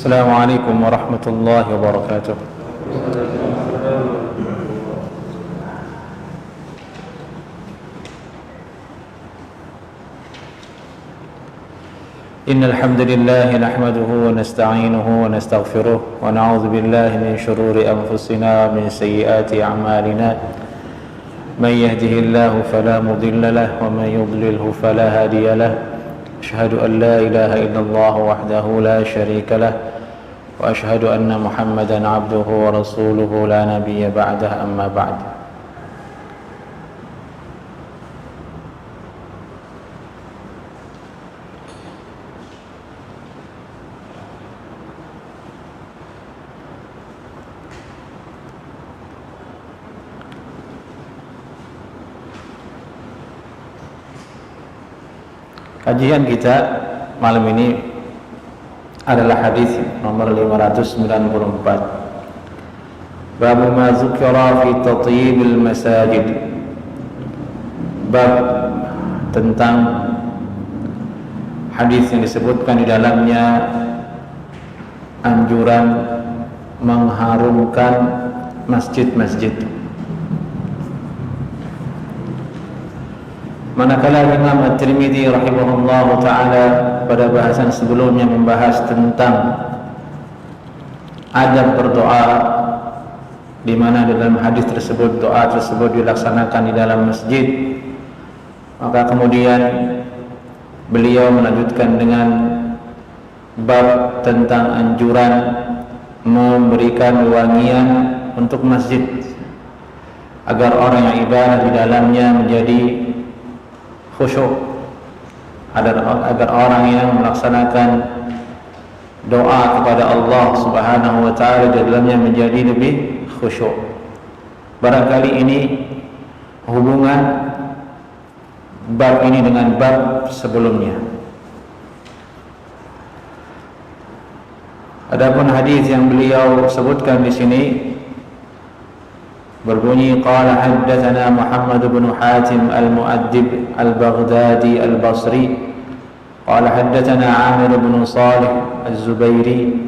Assalamualaikum warahmatullahi wabarakatuh. Innal hamdalillah nahmaduhu wa nasta'inuhu wa nastaghfiruh wa na'udzu billahi min shururi anfusina wa min sayyiati a'malina. Man yahdihillahu fala mudilla lahu wa man yudlilhu fala hadiya lahu. أشهد أن لا إله إلا الله وحده لا شريك له وأشهد أن محمدا عبده ورسوله لا نبي بعده أما بعد. Kajian kita malam ini adalah hadis nomor 594. Bab ma dzukira fi tatyibil masajid. Bab tentang hadis yang disebutkan di dalamnya anjuran mengharumkan masjid-masjid. Manakala Imam At-Tirmidzi rahimahullah ta'ala pada bahasan sebelumnya membahas tentang adab berdoa, di mana dalam hadis tersebut doa tersebut dilaksanakan di dalam masjid, maka kemudian beliau melanjutkan dengan bab tentang anjuran memberikan wangian untuk masjid agar orang yang ibadah di dalamnya menjadi khusyuk, agar orang yang melaksanakan doa kepada Allah Subhanahu wa taala di dalamnya menjadi lebih khusyuk. Barangkali ini hubungan bab ini dengan bab sebelumnya. Adapun hadis yang beliau sebutkan di sini berbunyi qala haddatsana Muhammad bin Hatim al-Mu'addib al-Baghdadi al-Basri qala haddatsana Amir bin Salih az-Zubairi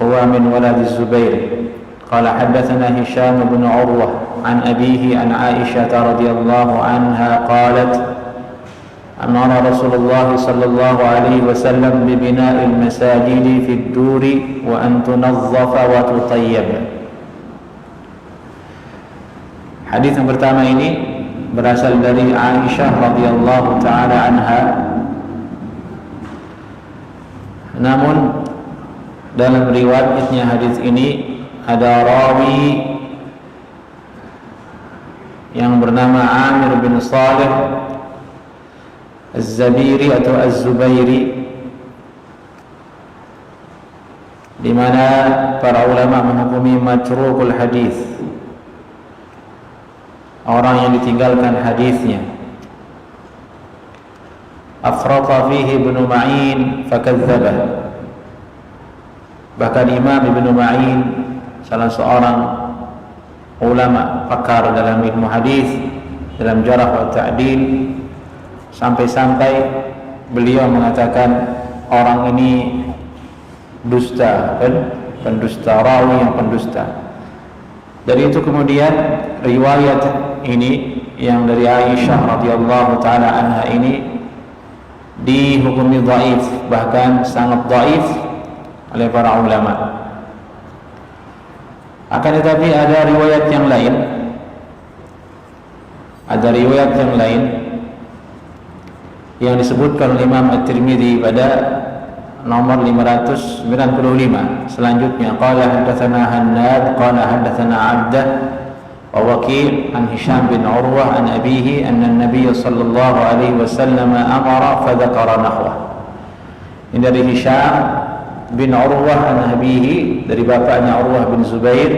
huwa min walad az-Zubair qala haddatsana Hisham bin Urwah an abihi an Aisyah radhiyallahu anha qalat amara Rasulullah sallallahu alaihi wasallam bi bina'il masajid fi ad-duri wa an tunazzafa wa tutayyab. Hadis yang pertama ini berasal dari Aisyah radhiyallahu taala anha. Namun dalam riwayatnya hadis ini ada rawi yang bernama Amir bin Salih Az-Zabiri atau Az-Zubairi, di mana para ulama menghukumi matrukul hadis, orang yang ditinggalkan hadisnya. Afrata fihi Ibnu Ma'in fakadzdzabah. Bahkan Imam Ibnu Ma'in, salah seorang ulama pakar dalam ilmu hadis, dalam jarh wa ta'dil, sampai-sampai beliau mengatakan orang ini dusta, pendusta, rawi yang pendusta. Dari itu kemudian riwayat ini yang dari Aisyah radhiyallahu taala anha ini dihukumi dhaif, bahkan sangat dhaif oleh para ulama. Akan tetapi ada riwayat yang lain, yang disebutkan oleh Imam At-Tirmidzi pada nomor 595. Selanjutnya qala haddatsana Hannad qala haddatsana Abdah wa Waqi' an Hisham bin Urwah an abihi anna an-nabiy sallallahu alaihi wasallam amara fa dzakara nahwa. Ini dari Hisham bin Urwah an abihi, dari bapaknya Urwah bin Zubair,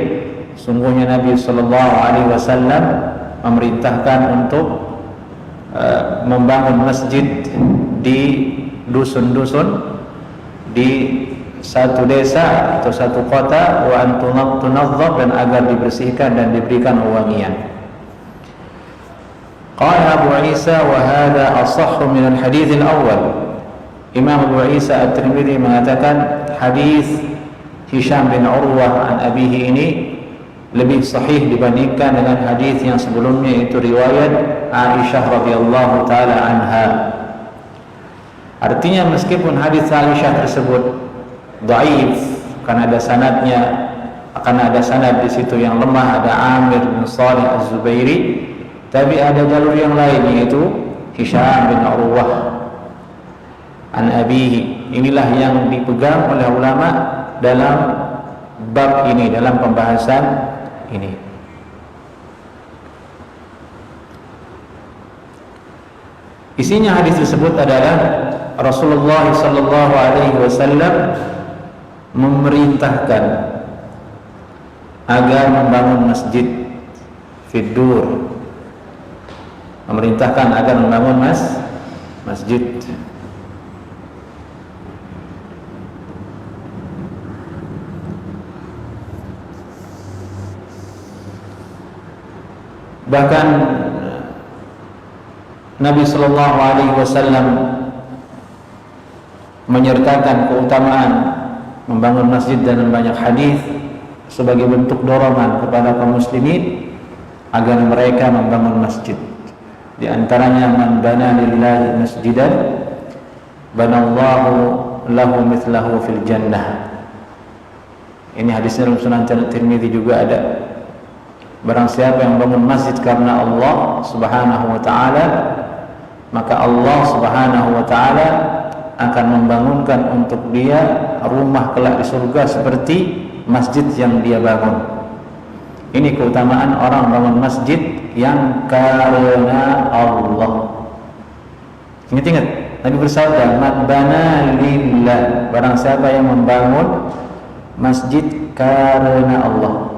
sungguhnya Nabi sallallahu alaihi wasallam memerintahkan untuk membangun masjid di dusun-dusun di satu desa atau satu kota, wa antunazzab, dan agar dibersihkan dan diberikan wewangian. Qala Abu Isa wa hadha asahhu min al-hadits al-awwal. Imam Abu Isa At-Tirmidzi mengatakan hadis Hisham bin Urwah an abihi ini lebih sahih dibandingkan dengan hadis yang sebelumnya, itu riwayat Aisyah radhiyallahu taala anha. Artinya meskipun hadis Aisyah tersebut dhaif karena ada sanadnya, karena ada sanad di situ yang lemah, ada Amir bin Shalih Az-Zubairi, tapi ada jalur yang lain yaitu Hisham bin Urwah an abihi. Inilah yang dipegang oleh ulama dalam bab ini, dalam pembahasan ini. Isinya hadis tersebut adalah Rasulullah sallallahu alaihi wasallam memerintahkan agar membangun masjid Fid-Dur, memerintahkan agar membangun masjid. Bahkan Nabi sallallahu alaihi wasallam menyertakan keutamaan membangun masjid dalam banyak hadis sebagai bentuk dorongan kepada kaum muslimin agar mereka membangun masjid. Di antaranya, man bana lillahi masjidan banallahu lahu mithlahu fil jannah. Ini hadisnya dalam Sunan Tirmidzi juga ada. Barang siapa yang bangun masjid karena Allah Subhanahu wa taala, maka Allah Subhanahu wa taala akan membangunkan untuk dia rumah kelak di surga seperti masjid yang dia bangun. Ini keutamaan orang bangun masjid yang karena Allah. Ingat-ingat, Nabi bersabda, "Man bana lillah", barang siapa yang membangun masjid karena Allah.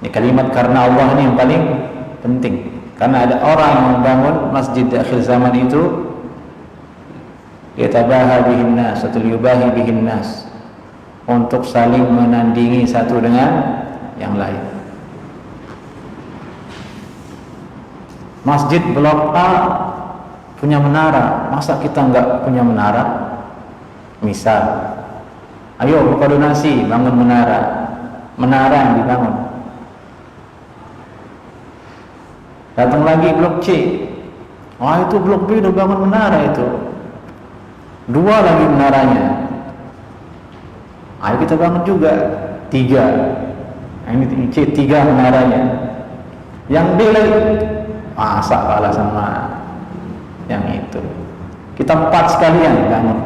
Ini kalimat karena Allah ini yang paling penting, karena ada orang yang membangun masjid di akhir zaman itu yatabaha bihin nas atau yubahi bihin nas, untuk saling menandingi satu dengan yang lain. Masjid blok A punya menara, masa kita enggak punya menara? Misal, ayo buka donasi bangun menara yang dibangun. Datang lagi blok C, wah itu blok B udah bangun menara itu, 2 lagi menaranya, ayo kita bangun juga 3. Ini C 3 menaranya, yang D lagi masa kalah sama yang itu. Kita 4 sekalian bangun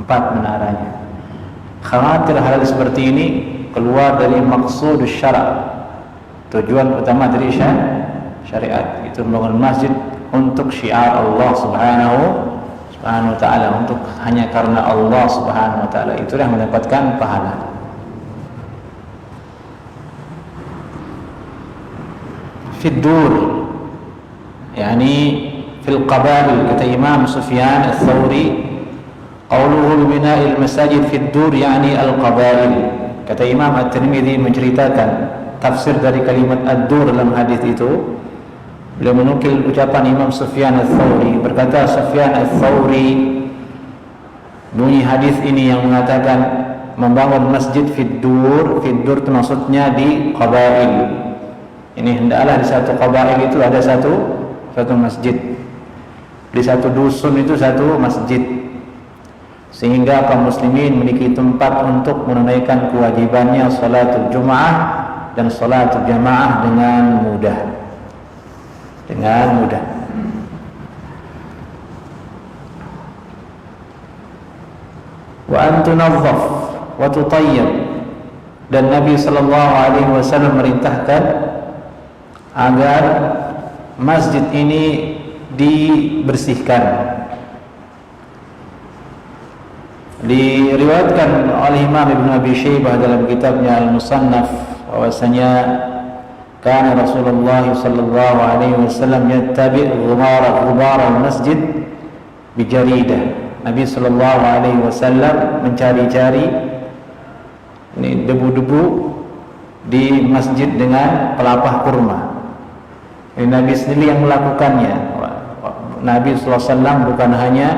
4 menaranya. Khawatir hal seperti ini keluar dari maksud syara', tujuan utama dari syariat, itu membangun masjid untuk syiar Allah Subhanahu wa ta'ala, untuk hanya karena Allah Subhanahu wa ta'ala, itu yang mendapatkan pahala. Fid-Dur yani fil qabail, kata Imam Sufyan Ats-Tsauri, qauluhu bina'il masajid fid-Dur yani al-qabail. Kata Imam At-Tirmidzi menceritakan tafsir dari kalimat ad-dur dalam hadis itu. Beliau menukil ucapan Imam Sufyan Ats-Tsauri, berkata Sufyan Ats-Tsauri, bunyi hadis ini yang mengatakan membangun masjid Fid-Dur itu maksudnya di qabail. Ini hendaklah di satu qabail itu ada satu masjid, di satu dusun itu satu masjid, sehingga kaum muslimin memiliki tempat untuk menunaikan kewajibannya salatul Jumaah dan salatul jamaah dengan mudah. Wa antunazzaf wa tutayyib, dan Nabi sallallahu alaihi wasallam merintahkan agar masjid ini dibersihkan. Diriwayatkan oleh Imam Ibn Abi Syaibah dalam kitabnya Al-Musannaf bahwasanya kana Rasulullah sallallahu alaihi wasallam yattabi' ghubara al-masjid bijaridah. Nabi sallallahu alaihi wasallam mencari-cari ini debu-debu di masjid dengan pelepah kurma. Ini Nabi sendiri yang melakukannya. Nabi sallallahu alaihi wasallam bukan hanya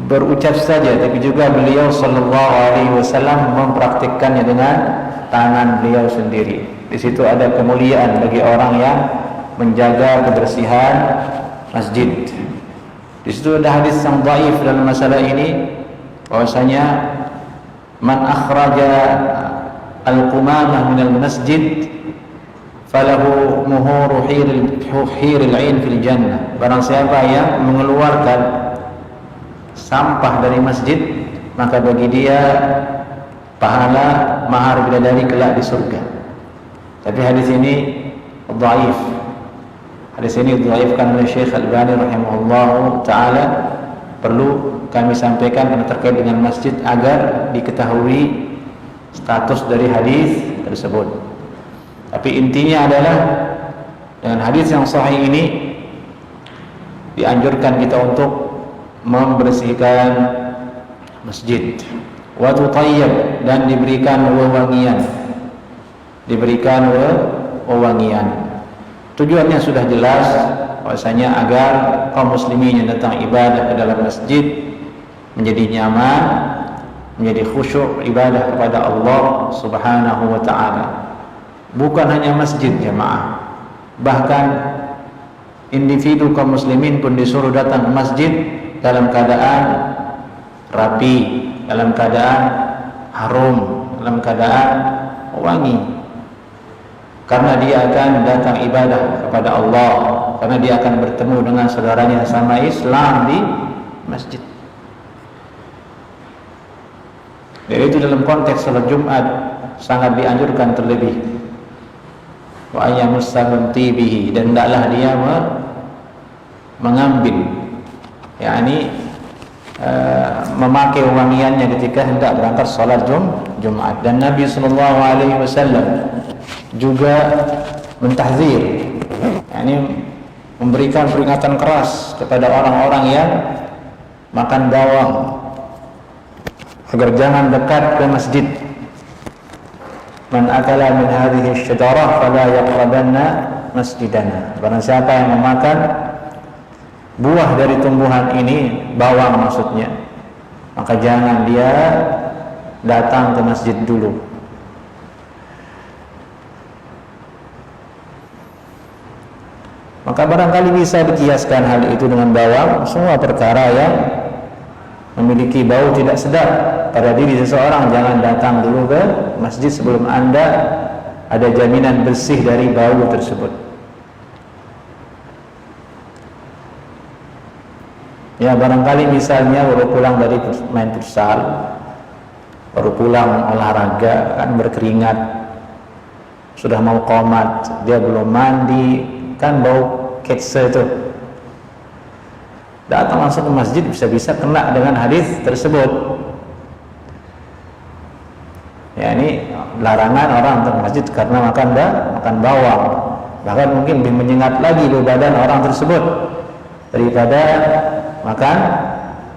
berucap saja, tapi juga beliau sallallahu alaihi wasallam mempraktikkannya dengan tangan beliau sendiri. Di situ ada kemuliaan bagi orang yang menjaga kebersihan masjid. Di situ ada hadis yang dhaif dalam masalah ini, bahwasanya man akhraja al-qumamah min al-masjid falahu muhuru hiril ain fil jannah. Barang siapa yang mengeluarkan sampah dari masjid, maka bagi dia pahala mahar bidadari kelak di surga. Tapi hadis ini dhaif. Hadis ini dhaifkan oleh Syekh Al-Albani rahimahullahu taala. Perlu kami sampaikan karena terkait dengan masjid agar diketahui status dari hadis tersebut. Tapi intinya adalah dengan hadis yang sahih ini dianjurkan kita untuk membersihkan masjid, wa tutayyib, dan diberikan wewangian. Tujuannya sudah jelas, bahwasanya agar kaum muslimin yang datang ibadah ke dalam masjid menjadi nyaman, menjadi khusyuk ibadah kepada Allah Subhanahu wa taala. Bukan hanya masjid jemaah, bahkan individu kaum muslimin pun disuruh datang ke masjid dalam keadaan rapi, dalam keadaan harum, dalam keadaan wangi. Karena dia akan datang ibadah kepada Allah, karena dia akan bertemu dengan saudaranya sama Islam di masjid. Dan itu dalam konteks salat Jumat sangat dianjurkan terlebih. Wa ayyamussalam tibihi, dan hendaklah dia mengambil, yakni memakai wangiannya ketika hendak berangkat salat Jumat. Dan Nabi sallallahu alaihi wasallam juga mentahzir, yakni memberikan peringatan keras kepada orang-orang yang makan bawang agar jangan dekat ke masjid. Man akala min hadhihi asyajarah fala yaqrabanna masjidana. Barang siapa yang memakan buah dari tumbuhan ini, bawang maksudnya, maka jangan dia datang ke masjid dulu. Maka barangkali bisa dikiaskan hal itu dengan bawang. Semua perkara yang memiliki bau tidak sedap pada diri seseorang, jangan datang dulu ke masjid sebelum Anda ada jaminan bersih dari bau tersebut. Ya, barangkali misalnya baru pulang dari main futsal, baru pulang olahraga, kan berkeringat, sudah mau qomat, dia belum mandi, kan bau ketse itu, datang langsung ke masjid, bisa-bisa kena dengan hadis tersebut. Ya, ini larangan orang untuk masjid karena makan bawang. Bahkan mungkin lebih menyengat lagi bau badan orang tersebut daripada makan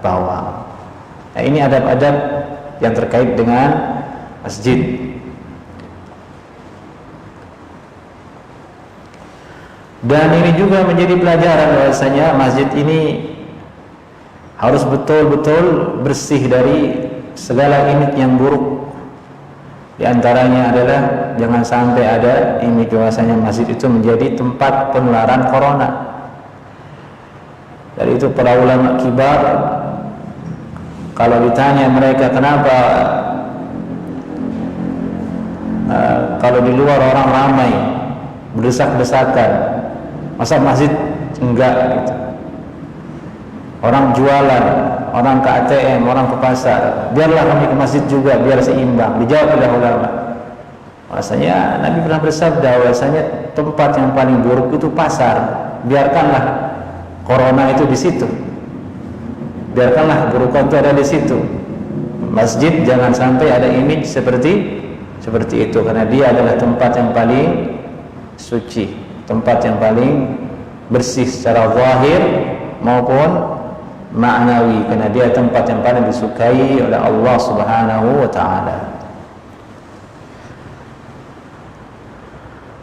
bawang. Nah, ini adab-adab yang terkait dengan masjid. Dan ini juga menjadi pelajaran bahwasanya masjid ini harus betul-betul bersih dari segala image yang buruk. Di antaranya adalah jangan sampai ada image bahwasanya masjid itu menjadi tempat penularan corona. Dari itu para ulama kibar, kalau ditanya mereka kenapa kalau di luar orang ramai berdesak-desakan, masa masjid enggak gitu. Orang jualan, orang ke ATM, orang ke pasar, biarlah kami ke masjid juga biar seimbang. Dijawab oleh ulama, bahwasanya Nabi pernah bersabda bahwasanya tempat yang paling buruk itu pasar. Biarkanlah corona itu di situ, biarkanlah keburukan itu ada di situ. Masjid jangan sampai ada image seperti itu, karena dia adalah tempat yang paling suci, tempat yang paling bersih secara zahir maupun maknawi, karena dia tempat yang paling disukai oleh Allah Subhanahu wa taala.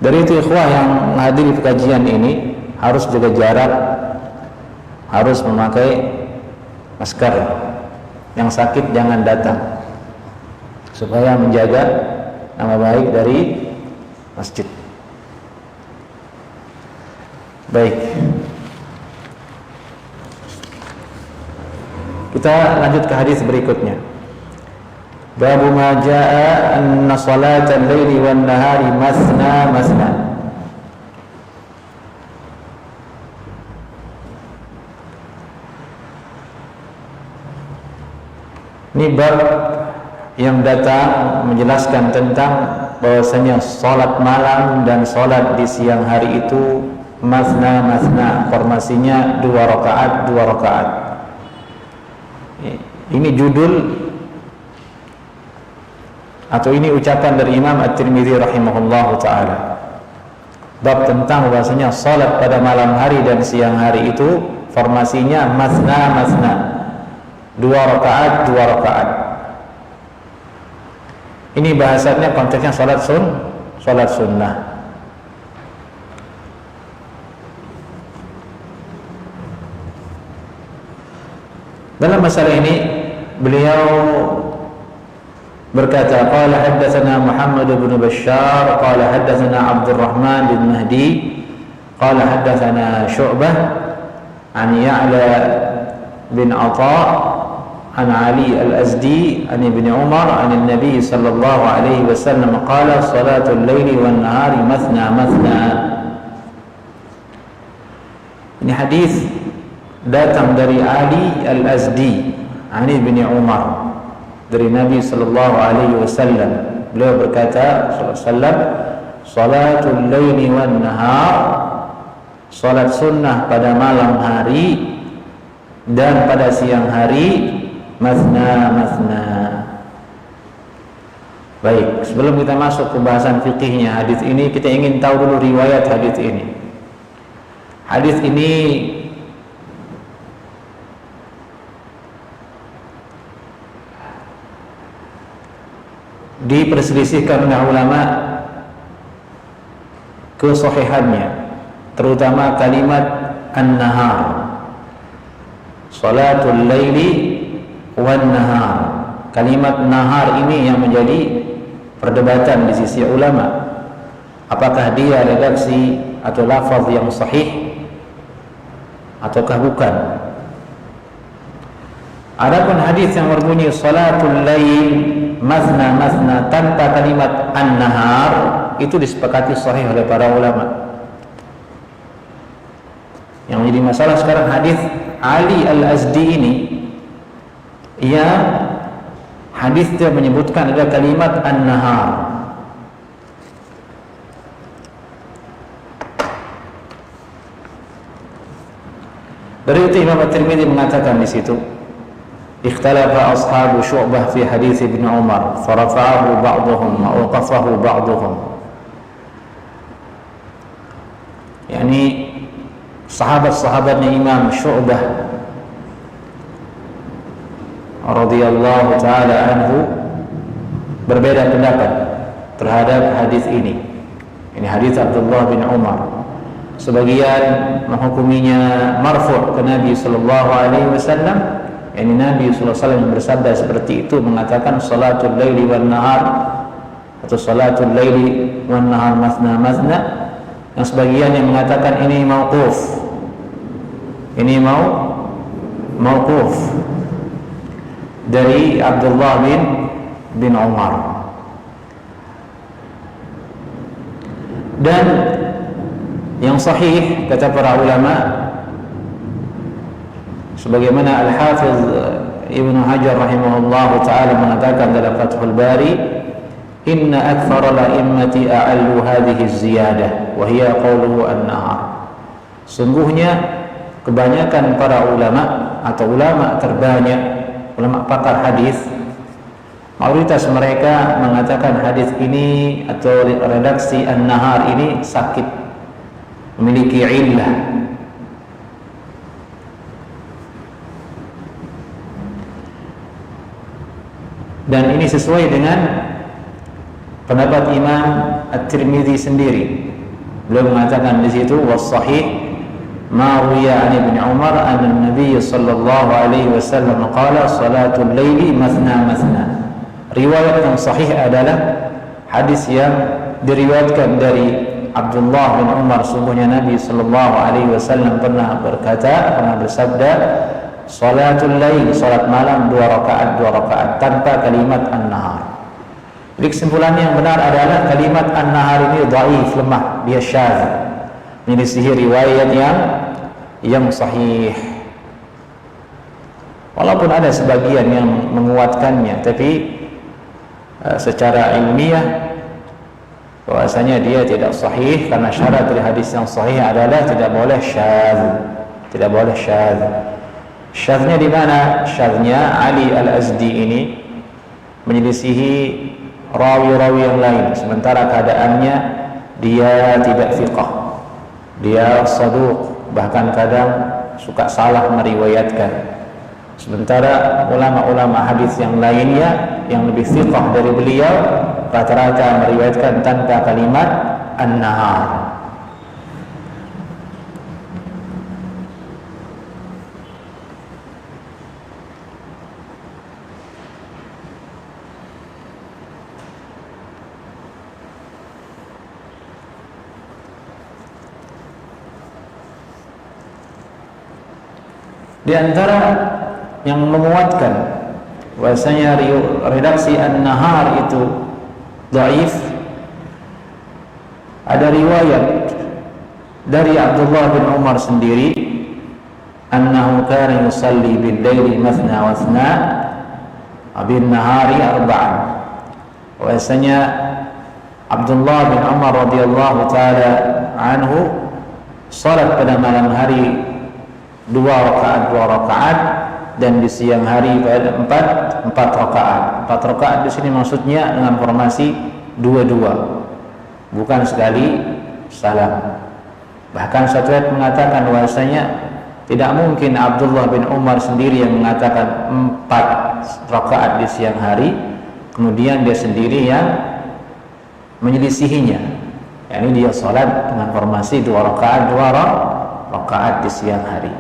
Dari itu ikhwah yang menghadiri kajian ini harus jaga jarak, harus memakai masker, yang sakit jangan datang, supaya menjaga nama baik dari masjid. Baik, kita lanjut ke hadis berikutnya. Babu ma jaa anna salatal laili wan nahari masna masna. Ini bab yang datang menjelaskan tentang bahwasanya salat malam dan salat di siang hari itu masna masna, formasinya 2 rakaat 2 rakaat. Ini judul atau ini ucapan dari Imam At-Tirmidzi rahimahullahu taala. Bab tentang bahwasanya salat pada malam hari dan siang hari itu formasinya masna masna, 2 rakaat 2 rakaat. Ini bahasannya konteksnya salat sunnah. Dalam masalah ini beliau berkata, qala haddatsana Muhammad bin Bashar qala haddatsana Abdurrahman bin Mahdi qala haddatsana Syu'bah an Ya'la bin Atha عن علي الأزدي عن ابن عمر عن النبي صلى الله عليه وسلم قال صلاة الليل والنهار مثنى مثنى. Ini hadis datang dari Ali Al-Azdi an ibn Umar dari Nabi sallallahu alaihi wasallam. Beliau berkata sallallahu alaihi wasallam, salatul laili wan nahar, salat sunnah pada malam hari dan pada siang hari, masna masna. Baik, sebelum kita masuk ke bahasan fikihnya hadis ini, kita ingin tahu dulu riwayat hadis ini. Hadis ini diperselisihkan oleh ulama kesahihannya, terutama kalimat an-nahar, salatul laili wan nahar. Kalimat nahar ini yang menjadi perdebatan di sisi ulama, apakah dia redaksi atau lafaz yang sahih ataukah bukan. Adapun hadis yang berbunyi salatul lail masna masna tanpa kalimat an-nahar itu disepakati sahih oleh para ulama. Yang menjadi masalah sekarang hadis Ali Al-Azdi ini, yang hadis dia menyebutkan ada kalimat an-nahar. Dari itu Imam At-Tirmidzi mengatakan di situ, ikhtalafa ashabu Syu'bah fi hadis Ibn Umar, farafa'ahu ba'dhum wa awqafahu ba'dhum. Yani sahabat-sahabatnya Imam Syu'bah radhiyallahu taala anhu berbeda pendapat terhadap hadis ini. Ini hadis Abdullah bin Umar. Sebagian menghukuminya marfu' ke Nabi sallallahu alaihi wasallam, yakni Nabi sallallahu alaihi wasallam bersabda seperti itu, mengatakan salatul laili wan nahar atau salatul laili wan nahar masna masna. Yang sebagian yang mengatakan ini mauquf. Ini mauquf dari Abdullah bin Umar. Dan yang sahih kata para ulama, sebagaimana Al-Hafiz Ibn Hajar rahimahullahu ta'ala mengatakan dalam Fathul Bari, inna akthara la'immati a'allu hadhihi ziyadah wa hiya qawluhu an-nahar. Sungguhnya kebanyakan para ulama atau ulama terbanyak, ulama pakar hadis, mayoritas mereka mengatakan hadis ini atau redaksi an-nahar ini sakit, memiliki illah. Dan ini sesuai dengan pendapat Imam At-Tirmidzi sendiri. Beliau mengatakan di situ was-sahih ma ruwiya an Ibnu Umar anna an-nabiy sallallahu alaihi wasallam qala salatul laili mathna mathna. Riwayat yang sahih adalah hadis yang diriwayatkan dari Abdullah bin Umar, sungguhnya Nabi sallallahu alaihi wasallam pernah bersabda, salatul lail, salat malam 2 rakaat tanpa kalimat an-nahar. Jadi kesimpulannya yang benar adalah kalimat an-nahar ini dhaif, lemah, dia syadz, menyelisihi riwayat yang sahih. Walaupun ada sebagian yang menguatkannya, tapi secara ilmiah bahwasanya dia tidak sahih, karena syarat dari hadis yang sahih adalah tidak boleh syadz. Syadznya di mana? Syadznya Ali Al-Azdi ini menyelisihi rawi-rawi yang lain, sementara keadaannya dia tidak thiqah, dia saduq, bahkan kadang suka salah meriwayatkan. Sementara ulama-ulama hadis yang lainnya yang lebih thiqah dari beliau rata-rata meriwayatkan tanpa kalimat an-nahar. Di antara yang menguatkan bahwasanya redaksi an-nahar itu dhaif, ada riwayat dari Abdullah bin Umar sendiri, annahu kana yusalli bil-laili mathna wa thna bin nahari arba'an. Bahwasanya Abdullah bin Umar radhiyallahu taala anhu salat pada malam hari 2 rakaat dan di siang hari pada 4 rakaat. 4 rakaat di sini maksudnya dengan formasi 2-2, bukan sekali salam. Bahkan satu ayat mengatakan bahwasanya tidak mungkin Abdullah bin Umar sendiri yang mengatakan 4 rakaat di siang hari, kemudian dia sendiri yang menyelisihinya. Yani dia salat dengan formasi 2 rakaat di siang hari.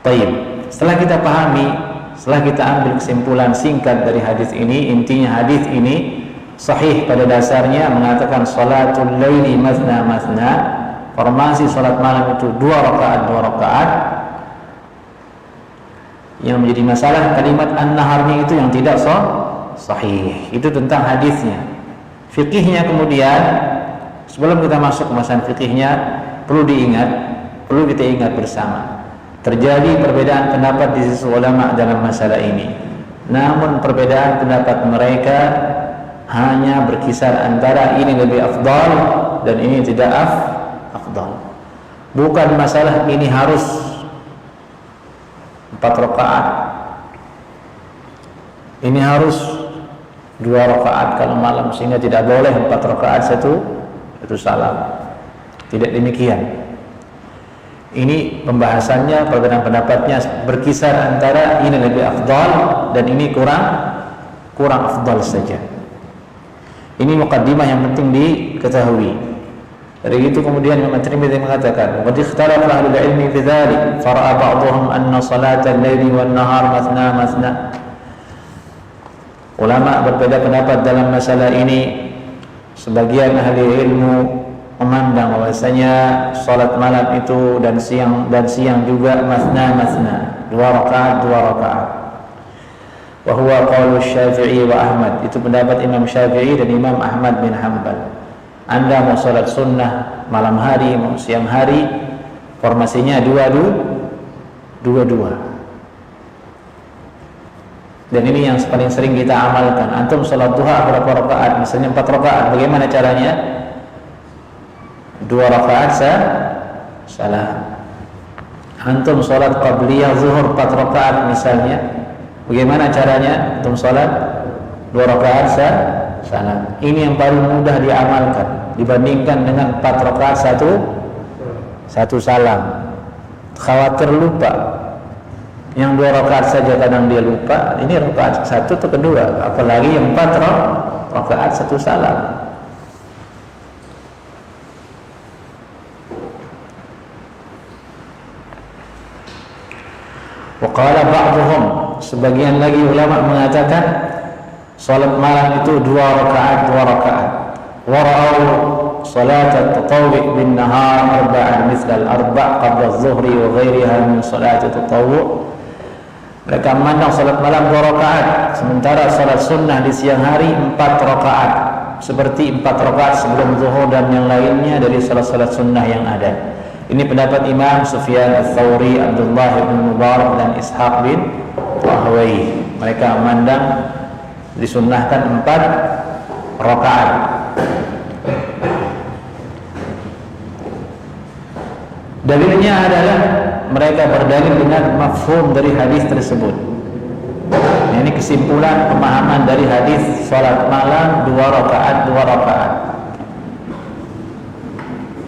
Baik, setelah kita pahami, setelah kita ambil kesimpulan singkat dari hadis ini, intinya hadis ini sahih pada dasarnya mengatakan salatul laili mathna mathna, formasi salat malam itu 2 rakaat. Yang menjadi masalah kalimat an-naharnya itu yang tidak sahih. Itu tentang hadisnya. Fikihnya kemudian, sebelum kita masuk ke masalah fikihnya, perlu kita ingat bersama. Terjadi perbedaan pendapat di sisi ulama dalam masalah ini. Namun perbedaan pendapat mereka hanya berkisar antara ini lebih afdal dan ini tidak afdal. Bukan masalah ini harus 4 rakaat, ini harus 2 rakaat kalau malam, sehingga tidak boleh 4 rakaat satu salam. Tidak demikian. Ini pembahasannya, perbedaan pendapatnya berkisar antara ini lebih afdal dan ini kurang afdal saja. Ini muqaddimah yang penting diketahui. Dari itu kemudian Imam Tirmidzi mengatakan, "Qad ikhtalafa ahlul ilmi fi dzalik, fara'a ba'dhum anna salatal laili wan nahar mathna mathna." Ulama berbeda pendapat dalam masalah ini. Sebagian ahli ilmu memandang bahwasanya salat malam itu dan siang juga mathna 2 rakaat. Wa huwa qaulu Syafi'i wa Ahmad. Itu pendapat Imam Syafi'i dan Imam Ahmad bin Hanbal. Anda mau salat sunnah malam hari, mau siang hari, formasinya 2-2. Dan ini yang paling sering kita amalkan. Antum salat duha berapa rakaat? Misalnya 4 rakaat. Bagaimana caranya? 2 rakaat salam. Antum salat qabliyah zuhur 4 rakaat misalnya, bagaimana caranya antum salat 2 rakaat salam? Ini yang paling mudah diamalkan dibandingkan dengan 4 rakaat satu salam. Khawatir lupa. Yang 2 rakaat saja kadang dia lupa, ini rakaat 1 atau kedua, apalagi yang 4 rakaat satu salam. Wa qala ba'dhum, sebagian lagi ulama mengatakan salat malam itu 2 rakaat. Wa ra'au salat at-tatawwu' bin nahar arba'an mithla al-arba' qabla adh-dhuhri wa ghayriha min salat at-tatawwu'. Mereka memandang salat malam 2 rakaat, sementara salat sunnah di siang hari 4 rakaat, seperti 4 rakaat sebelum zuhur dan yang lainnya dari salat-salat sunnah yang ada. Ini pendapat Imam Sufyan Ats-Tsauri, Abdullah bin Mubarak dan Ishaq bin Rahawayh. Mereka memandang disunnahkan 4 rakaat. Dalilnya adalah mereka berdalil dengan mafhum dari hadis tersebut. Ini kesimpulan pemahaman dari hadis salat malam 2 rakaat.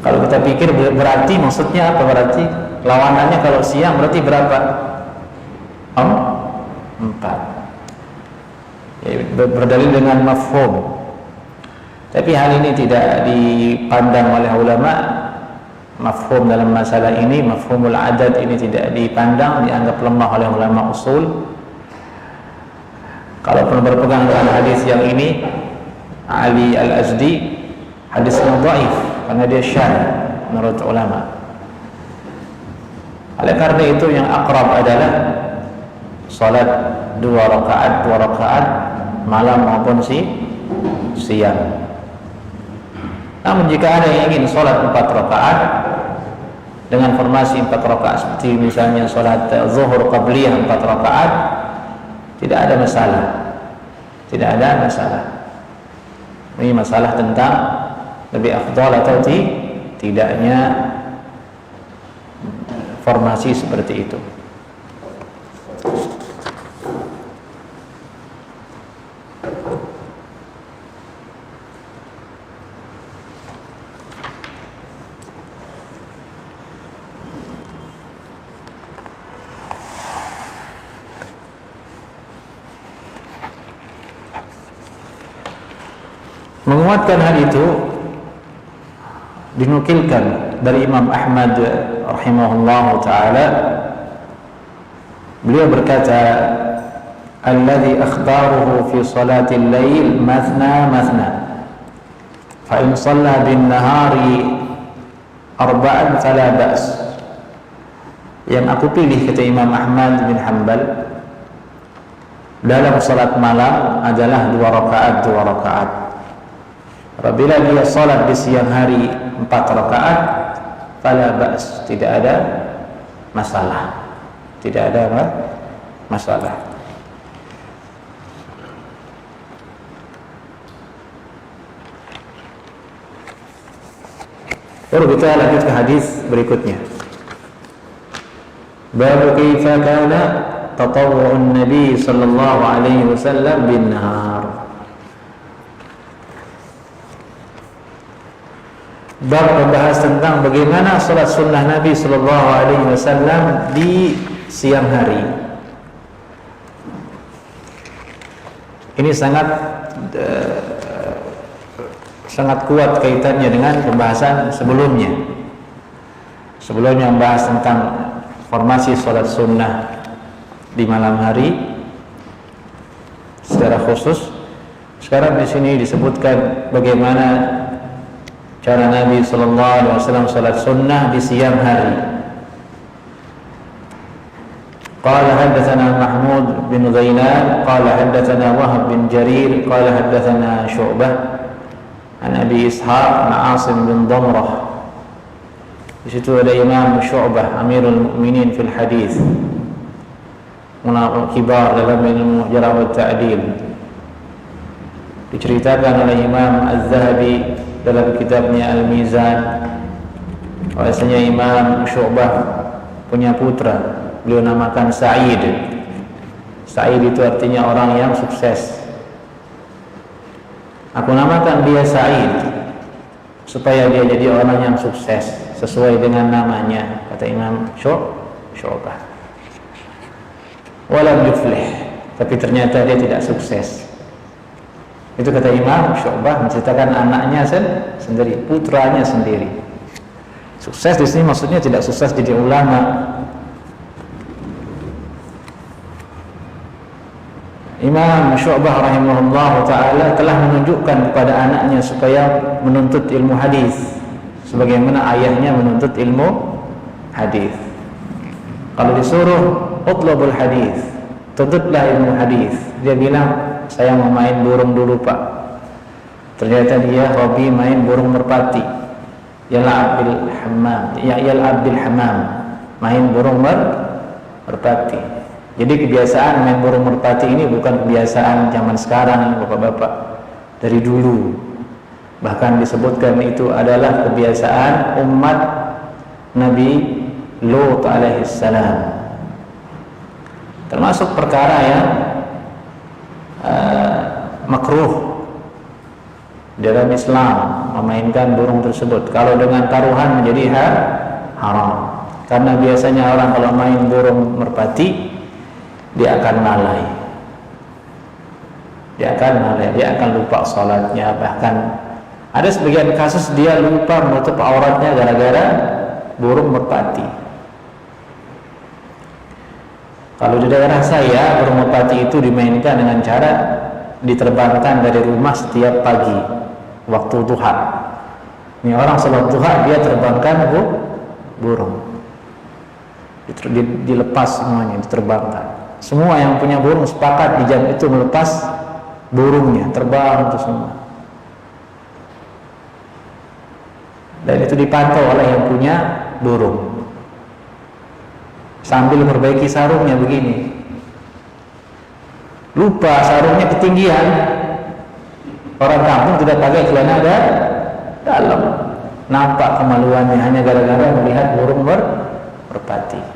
Kalau kita pikir berarti maksudnya apa, berarti lawanannya kalau siang berarti berapa? 4. Ya, berdalil dengan mafhum. Tapi hal ini tidak dipandang oleh ulama. Mafhum dalam masalah ini, mafhumul adad ini tidak dipandang, dianggap lemah oleh ulama usul. Kalau pun berpegang dengan hadis yang ini, Ali Al-Azdi, hadisnya dhaif karena dia syadz menurut ulama. Oleh karena itu yang akrab adalah salat 2 rakaat malam maupun siang. Namun jika ada yang ingin salat 4 rakaat dengan formasi 4 rakaat seperti misalnya salat zuhur qabliyah 4 rakaat, tidak ada masalah. Ini masalah tentang lebih afdal atau tidaknya formasi seperti itu. Menguatkan hal itu dinukilkan dari Imam Ahmad rahimahullah ta'ala. Beliau berkata, alladhi akhbaruhu fi salatil lail mathna fa in shalla bin nahari arba'an fala ba's. Yang aku pilih, kata Imam Ahmad bin Hanbal, dalam salat malam adalah 2 rakaat. Apabila dia salat di siang hari 4 rakaat, fala ba's, tidak ada masalah. Baru kita lanjut ke hadis berikutnya. Bab kaifa kana tatawwu'un Nabi sallallahu alaihi wasallam bin nahar. Bab membahas tentang bagaimana salat sunnah Nabi sallallahu alaihi wasallam di siang hari. Ini sangat kuat kaitannya dengan pembahasan sebelumnya. Sebelumnya membahas tentang formasi salat sunnah di malam hari secara khusus. Sekarang di sini disebutkan bagaimana cara Nabi sallallahu alaihi wasallam salat sunnah di siang hari. Qala haddatsana Mahmud bin Ghailan qala haddatsana Wahab bin Jarir qala haddatsana Syu'bah an Abi Ishaq an Asim bin Damrah. Di situ ada Imam Syu'bah, Amirul Mukminin fil hadis, ulama kibar dalam ilmu jarh wa ta'dil. Diceritakan oleh Imam Az-Zahabi dalam kitabnya Al-Mizan, bahwasanya Imam Syu'bah punya putra, beliau namakan Sa'id. Sa'id itu artinya orang yang sukses. Aku namakan dia Sa'id supaya dia jadi orang yang sukses sesuai dengan namanya, kata Imam Syu'bah. Walam yuflih, tapi ternyata dia tidak sukses. Itu kata Imam Syu'bah menceritakan anaknya sendiri, putranya sendiri. Sukses di sini maksudnya tidak sukses jadi ulama, Imam Syu'bah rahimahullah ta'ala telah menunjukkan kepada anaknya supaya menuntut ilmu hadis sebagaimana ayahnya menuntut ilmu hadis. Kalau disuruh utlubul hadis, tuntutlah ilmu hadis, dia bilang saya mau main burung dulu pak. Ternyata dia hobi main burung merpati. Yal'ab bil hammam, main burung merpati. Jadi kebiasaan main burung merpati ini bukan kebiasaan zaman sekarang bapak-bapak, dari dulu. Bahkan disebutkan itu adalah kebiasaan umat Nabi Lut alaihissalam. Termasuk perkara yang makruh dalam Islam memainkan burung tersebut. Kalau dengan taruhan menjadi haram. Karena biasanya orang kalau main burung merpati dia akan lalai. Dia akan lupa salatnya, bahkan ada sebagian kasus dia lupa menutup auratnya gara-gara burung merpati. Kalau di daerah saya burung merpati itu dimainkan dengan cara diterbangkan dari rumah setiap pagi waktu duha. Ini orang salat duha dia terbangkan burung. Dilepas semuanya, diterbangkan. Semua yang punya burung sepakat di jam itu melepas burungnya, terbang itu semua. Dan itu dipantau oleh yang punya burung. Sambil memperbaiki sarungnya begini. Lupa sarungnya ketinggian. Orang kampung tidak pakai celana dalam. Nampak kemaluannya hanya gara-gara melihat burung merpati.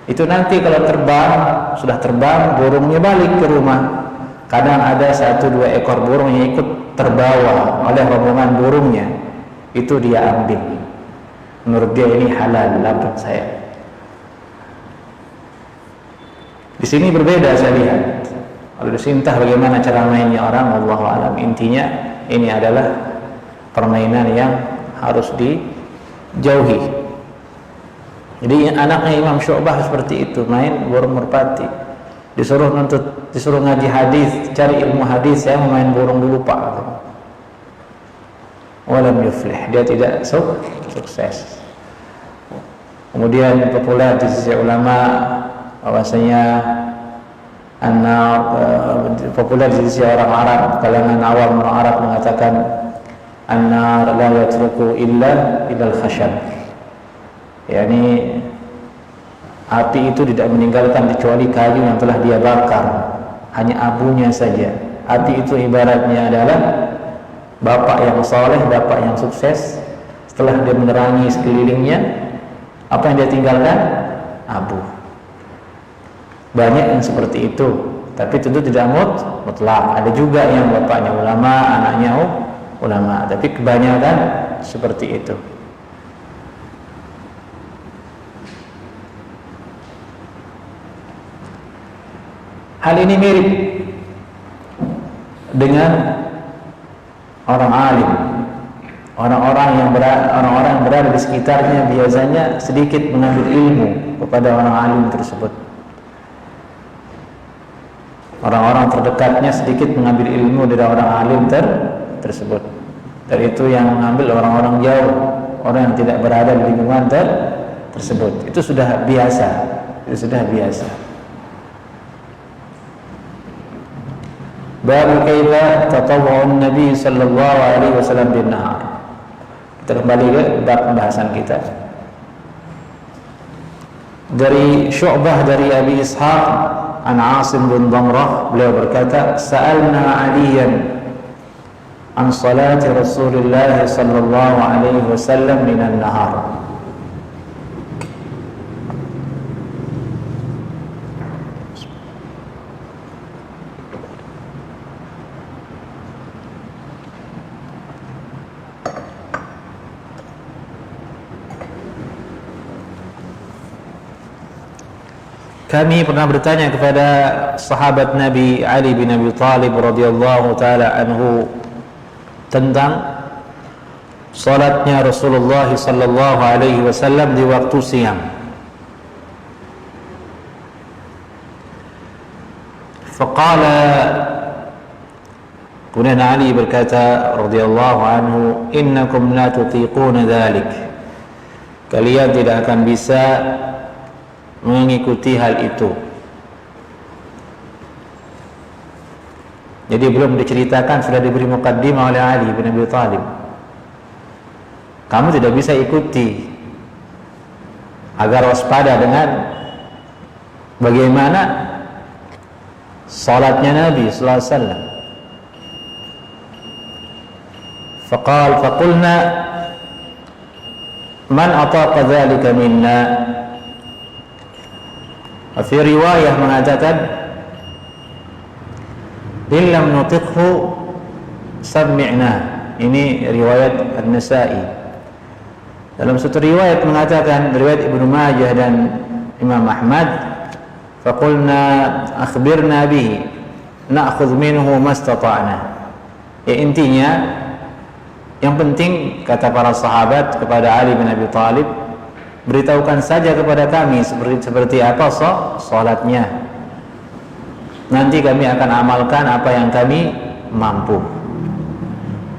Itu nanti kalau sudah terbang, burungnya balik ke rumah. Kadang ada 1-2 ekor burung yang ikut terbawa oleh rombongan burungnya. Itu dia ambil. Menurut dia ini halal, lapar saya. Di sini berbeda saya lihat. Kalau di sini entah bagaimana cara mainnya orang, wallahu alam. Intinya ini adalah permainan yang harus dijauhi. Jadi anaknya Imam Syu'bah seperti itu, main burung merpati. Disuruh ngaji hadis, cari ilmu hadis, saya mau main burung dulu pak. Walam yuflih, dia tidak sukses. Kemudian populer di sisi ulama bahwasanya populer di sisi orang Arab, kalangan awam orang Arab mengatakan an-nar la yatruku illa al-khashab. yakni api itu tidak meninggalkan kecuali kayu yang telah dia bakar, hanya abunya saja. Api itu ibaratnya adalah bapak yang soleh, bapak yang sukses. Setelah dia menerangi sekelilingnya, apa yang dia tinggalkan? Abu. Banyak yang seperti itu, tapi tentu tidak mutlak. Ada juga yang bapaknya ulama, anaknya ulama, tapi kebanyakan seperti itu. Hal ini mirip dengan orang alim. Orang-orang yang berada di sekitarnya biasanya sedikit mengambil ilmu kepada orang alim tersebut. Orang-orang terdekatnya sedikit mengambil ilmu dari orang alim tersebut. Dan itu yang mengambil orang-orang jauh, orang yang tidak berada di lingkungan tersebut. Itu sudah biasa. Bab kaifa tatawwu'un Nabi sallallahu alaihi wasallam bin nahar. Kita kembali ke bab pembahasan kita. Dari Syu'bah dari Abi Ishaq an Asim bin Damrah, beliau berkata, "Sa'alna 'Aliyan an salati Rasulullah sallallahu alaihi wasallam min an-nahar." Kami pernah bertanya kepada sahabat Nabi Ali bin Abi Thalib radhiyallahu taala anhu tentang salatnya Rasulullah sallallahu alaihi wasallam di waktu siang. Faqala, kemudian Ali berkata radhiyallahu anhu, innakum la tutiquna dzalik, kalian tidak akan bisa mengikuti hal itu. Jadi belum diceritakan, sudah diberi muqaddimah oleh Ali bin Abi Thalib. Kamu tidak bisa ikuti, agar waspada dengan bagaimana salatnya Nabi sallallahu alaihi wasallam. Faqulna man ataqa dzalika minna. Fi riwayah mengatakan illam nutiqhu sami'na. Ini riwayat An-Nasa'i. Dalam satu riwayat mengatakan, riwayat Ibnu Majah dan Imam Ahmad, faqulna akhbirna bihi na'khudh minhu mastata'na. Ya, intinya yang penting, kata para sahabat kepada Ali bin Abi Thalib, beritahukan saja kepada kami seperti apa salatnya. Nanti kami akan amalkan apa yang kami mampu.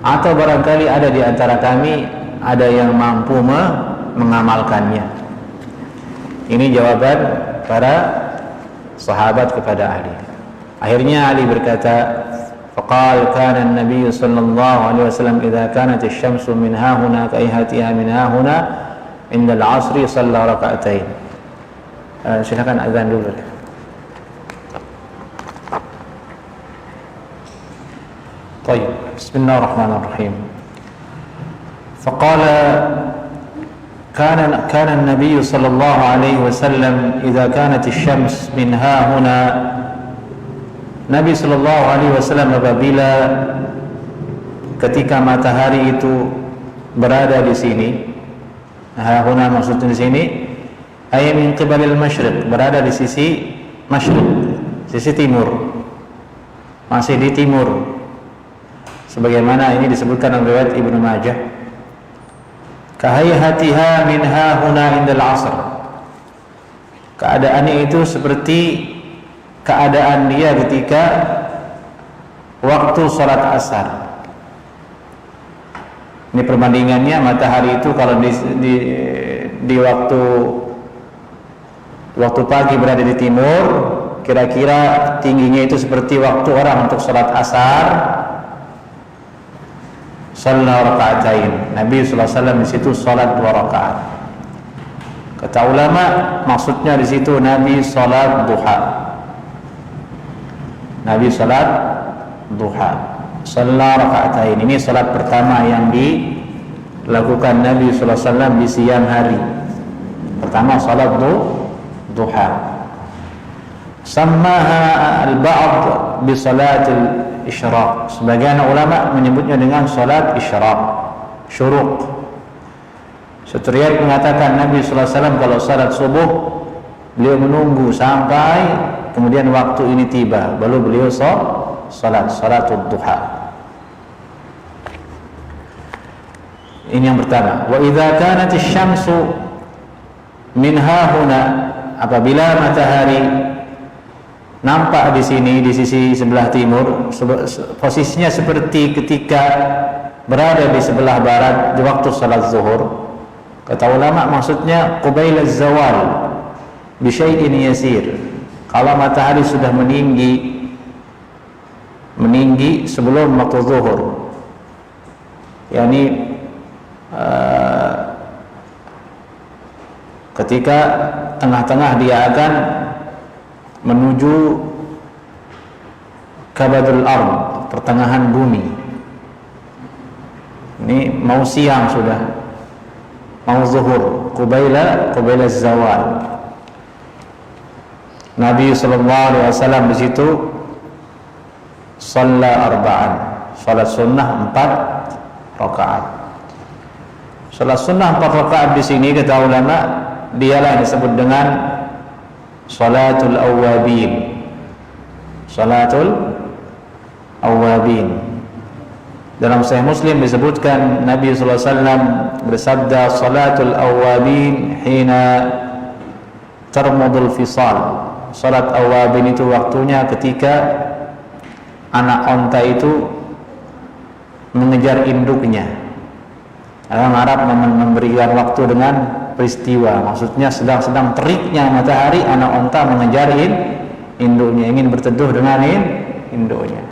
Atau barangkali ada di antara kami ada yang mampu mengamalkannya. Ini jawaban para sahabat kepada Ali. Akhirnya Ali berkata, faqal kana an-nabiy sallallahu alaihi wasallam idza kanat asy-syamsu min hahuna kaihatiha min hahuna inda al-'asri shalla rak'atain. Silakan azan dulu. طيب بسم الله الرحمن الرحيم. فقال كان النبي صلى الله عليه وسلم إذا كانت الشمس من ها هنا. Nabi sallallahu alaihi wasallam apabila ketika matahari itu berada di sini, ha huna maksudnya di sini, ay min qibalil masyriq, berada di sisi masyriq, sisi timur, masih di timur, sebagaimana ini disebutkan dalam riwayat Ibnu Majah. Kahayhatiha min ha huna indal 'asr, keadaannya itu seperti keadaan dia ketika waktu sholat asar. Ini perbandingannya, matahari itu kalau di waktu pagi berada di timur, kira-kira tingginya itu seperti waktu orang untuk sholat asar. Shalla raka'atain. Nabi sallallahu alaihi wasallam di situ sholat 2 rakaat. Kata ulama, maksudnya di situ Nabi sholat duha. Nabi salat duha, shalla raka'atain. Ini salat pertama yang dilakukan Nabi sallallahu alaihi wasallam di siang hari. Pertama salat duha. Sammaha al-ba'd bi salatil isyraq. Sebagian ulama menyebutnya dengan salat isyraq, syuruq. Satu riwayat mengatakan Nabi sallallahu alaihi wasallam kalau salat subuh beliau menunggu sampai kemudian waktu ini tiba, baru beliau salatul duha. Ini yang pertama. Wa idza kanat asy-syamsu min hahuna, apabila matahari nampak di sini di sisi sebelah timur, posisinya seperti ketika berada di sebelah barat di waktu salat zuhur. Kata ulama maksudnya qubail az-zawal bi syai'in yasir. Kalau matahari sudah meninggi sebelum waktu zuhur, yakni ketika tengah-tengah dia akan menuju kabadul ard, pertengahan bumi. Ini mau siang sudah, mau zuhur, qubaila zawal. Nabi sallallahu alaihi wasallam di situ shalla arba'an, salat sunnah 4 rakaat. Salat sunnah 4 rakaat di sini kata ulama dialah yang disebut dengan salatul awwabin. Salatul awwabin. Dalam Sahih Muslim disebutkan Nabi sallallahu alaihi wasallam bersabda, salatul awwabin hina tarmudul fisal. salat awabin itu waktunya ketika anak onta itu mengejar induknya. Orang Arab memberikan waktu dengan peristiwa, maksudnya sedang teriknya matahari, anak onta mengejar induknya, ingin berteduh dengan induknya.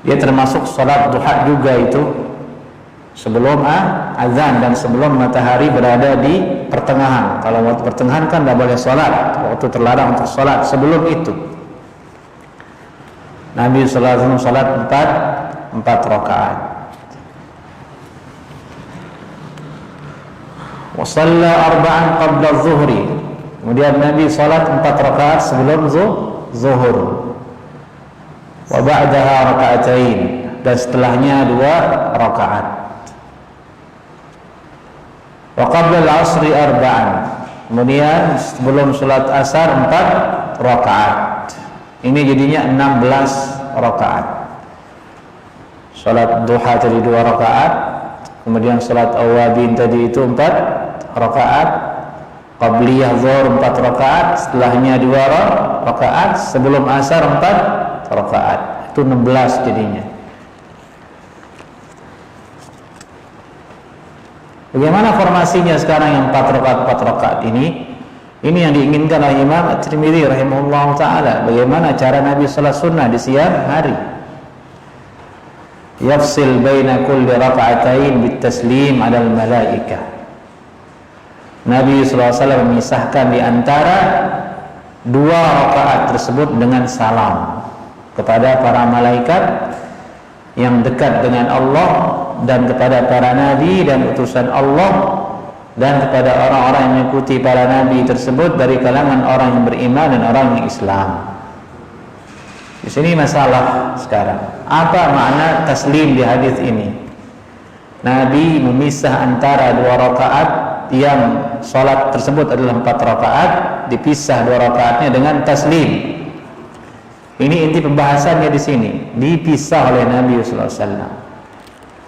Dia termasuk salat duha juga itu, sebelum azan dan sebelum matahari berada di pertengahan. Kalau waktu pertengahan kan tidak boleh sholat, waktu terlarang untuk sholat. Sebelum itu Nabi SAW sholat 4 rakaat. Wa shalla 4 qabla zuhri. Kemudian Nabi sholat 4 rakaat sebelum zuhur. Wa ba'daha raka'atain, dan setelahnya 2 rakaat. Wa qabla al-'asri 4. Kemudian sebelum salat asar 4 rakaat. Ini jadinya 16 rakaat. Salat duha tadi 2 rakaat, kemudian salat awabin tadi itu 4 rakaat, qabliyah zuhur 4 rakaat, setelahnya 2 rakaat, sebelum asar 4 rakaat. Itu 16 jadinya. Bagaimana formasinya sekarang yang 4 rakaat ini? Ini yang diinginkan oleh Imam At-Tirmidzi rahimahullah ta'ala. Bagaimana cara Nabi salat sunnah di siang hari? Yafsil baina kulli raka'atain bitaslim 'ala al-malaikah. Nabi SAW memisahkan di antara 2 rakaat tersebut dengan salam kepada para malaikat yang dekat dengan Allah, dan kepada para nabi dan utusan Allah, dan kepada orang-orang yang mengikuti para nabi tersebut dari kalangan orang yang beriman dan orang yang Islam. Di sini masalah sekarang, apa makna taslim di hadis ini? Nabi memisah antara 2 rakaat yang salat tersebut adalah 4 rakaat, dipisah 2 rakaatnya dengan taslim. Ini inti pembahasannya di sini, dipisah oleh Nabi sallallahu alaihi wasallam.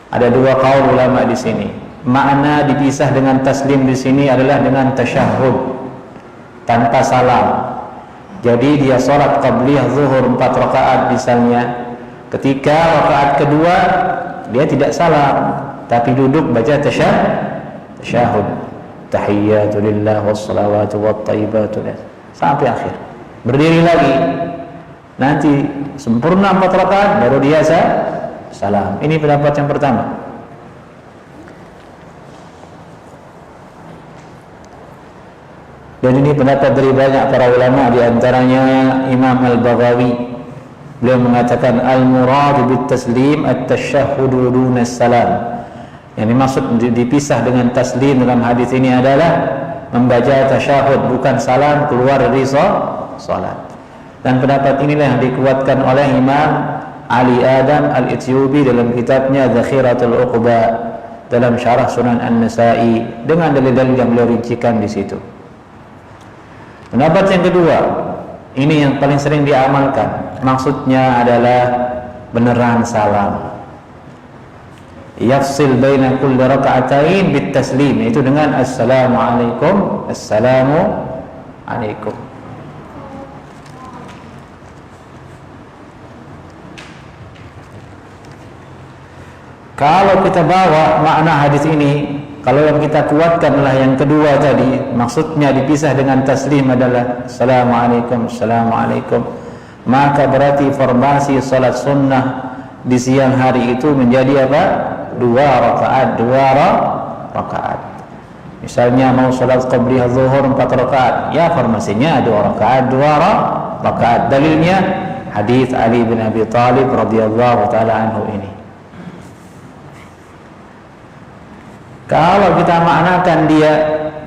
Ada 2 kaul ulama di sini. Makna dipisah dengan taslim di sini adalah dengan tasyahud, tanpa salam. Jadi dia salat qabliyah zuhur 4 rakaat misalnya, ketika rakaat kedua dia tidak salam, tapi duduk baca tasyahud. Tahiyyatu lillah wassalawatu wattayyibatu sampai akhir. Berdiri lagi. Nanti sempurna 4 rakaat baru dia salam. Ini pendapat yang pertama. Dan ini pendapat dari banyak para ulama, di antaranya Imam Al-Baghawi. Beliau mengatakan al-murad bit taslim at-tashahhud duna salam. Yang dimaksud dipisah dengan taslim dalam hadis ini adalah membaca tasyahud, bukan salam keluar dari salat. Dan pendapat inilah yang dikuatkan oleh Imam Ali Adam Al-Ethiopi dalam kitabnya Zakhiratul Uqba dalam syarah Sunan An-Nasa'i, dengan dalil-dalil yang beliau rincikan di situ. Pendapat yang kedua, ini yang paling sering diamalkan, maksudnya adalah beneran salam. Yafsil baina kulli raka'atain bit taslim, itu dengan assalamu alaikum, assalamu alaikum. Kalau kita bawa makna hadis ini, kalau yang kita kuatkan adalah yang kedua tadi, maksudnya dipisah dengan taslim adalah assalamualaikum, assalamualaikum, maka berarti formasi salat sunnah di siang hari itu menjadi apa? 2 rakaat. Misalnya mau salat qabliyah zuhur 4 rakaat, ya formasinya 2 rakaat. Dalilnya hadis Ali bin Abi Thalib radhiyallahu taala anhu ini. Kalau kita maknakan dia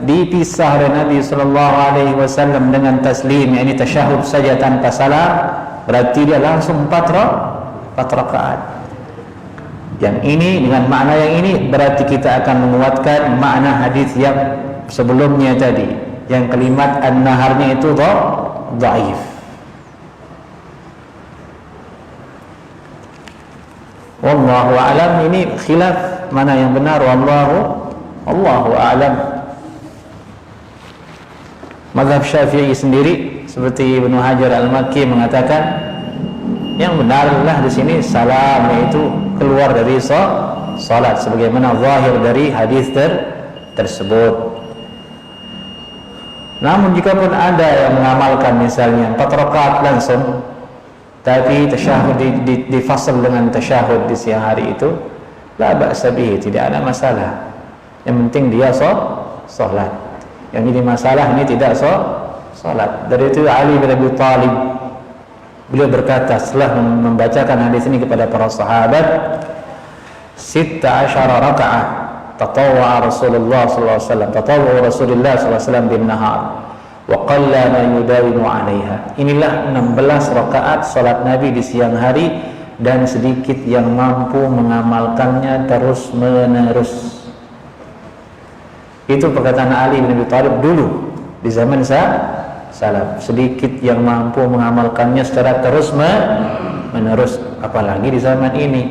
dipisah oleh Nabi sallallahu alaihi wasallam dengan taslim, yakni tasyahud saja tanpa salam, berarti dia langsung 4 rakaat. Yang ini dengan makna yang ini berarti kita akan menguatkan makna hadis yang sebelumnya tadi, yang kalimat an-naharnya itu dhaif. Wallahu a'lam, ini khilaf mana yang benar, wallahu a'lam. Mazhab Syafi'i sendiri seperti Ibnu Hajar Al-Makki mengatakan yang benarlah di sini salam, yaitu keluar dari salat sebagaimana zahir dari hadis tersebut. Namun jika pun ada yang mengamalkan misalnya 4 rakaat langsung, tapi tasyahud difasal dengan tasyahud di siang hari itu, la ba'sa bihi, tidak ada masalah. Yang penting dia salat. Yang jadi masalah ini tidak salat. Dari itu Ali bin Abi Thalib, beliau berkata setelah membacakan hadis ini kepada para sahabat, 16 rakaat tatawwa Rasulullah sallallahu alaihi wasallam, tatawwa Rasulullah sallallahu alaihi wasallam bin nahar wa qalla ma yudawimu 'alaiha. Inilah 16 rakaat salat Nabi di siang hari dan sedikit yang mampu mengamalkannya terus-menerus. Itu perkataan Ali bin Abi Thalib dulu di zaman salaf, sedikit yang mampu mengamalkannya secara terus-menerus, apalagi di zaman ini.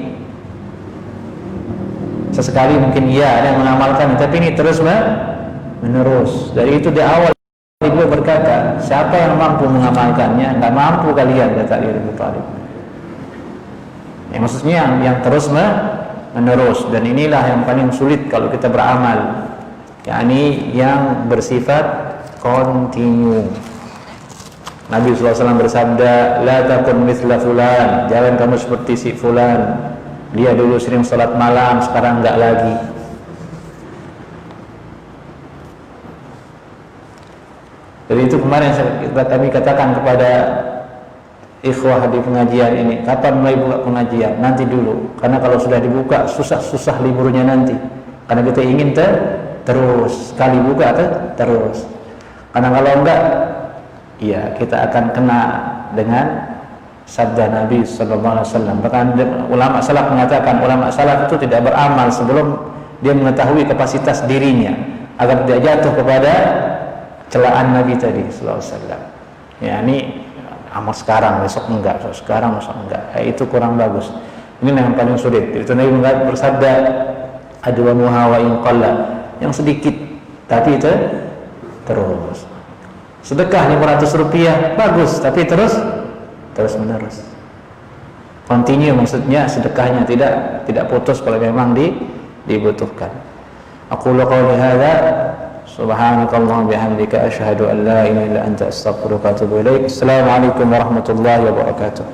Sesekali mungkin ada yang mengamalkan, tapi ini terus-menerus. Dari itu di awal Ibu berkata, siapa yang mampu mengamalkannya? Enggak mampu kalian, kata Ali bin Abi Thalib. Maksudnya yang terus-menerus, dan inilah yang paling sulit kalau kita beramal, yakni yang bersifat kontinu. Nabi SAW bersabda, la takun mithla fulan, jangan kamu seperti si fulan, dia dulu sering salat malam, sekarang enggak lagi. Jadi itu kemarin kami katakan kepada ikhwah di pengajian ini, kapan mulai buka pengajian? Nanti dulu, karena kalau sudah dibuka susah liburnya nanti, karena kita ingin terus, sekali buka terus. Karena kalau enggak, ya kita akan kena dengan sabda Nabi sallallahu alaihi wasallam. Bahkan ulama salaf mengatakan, ulama salaf itu tidak beramal sebelum dia mengetahui kapasitas dirinya, agar tidak jatuh kepada celaan Nabi tadi sallallahu alaihi wasallam. Ya, ini amal sekarang, besok enggak, sekarang besok enggak. Itu kurang bagus. Ini yang paling sulit. Itu Nabi bersabda, adwamuha wa in qalla, yang sedikit tapi itu terus. Sedekah 500 rupiah bagus, tapi terus menerus. Continue, maksudnya sedekahnya tidak putus kalau memang dibutuhkan. Aqulu qawli hadza subhanakallahumma bihamdika asyhadu an la ilaha illa anta astaghfiruka wa atubu ilaik. Assalamualaikum warahmatullahi wabarakatuh.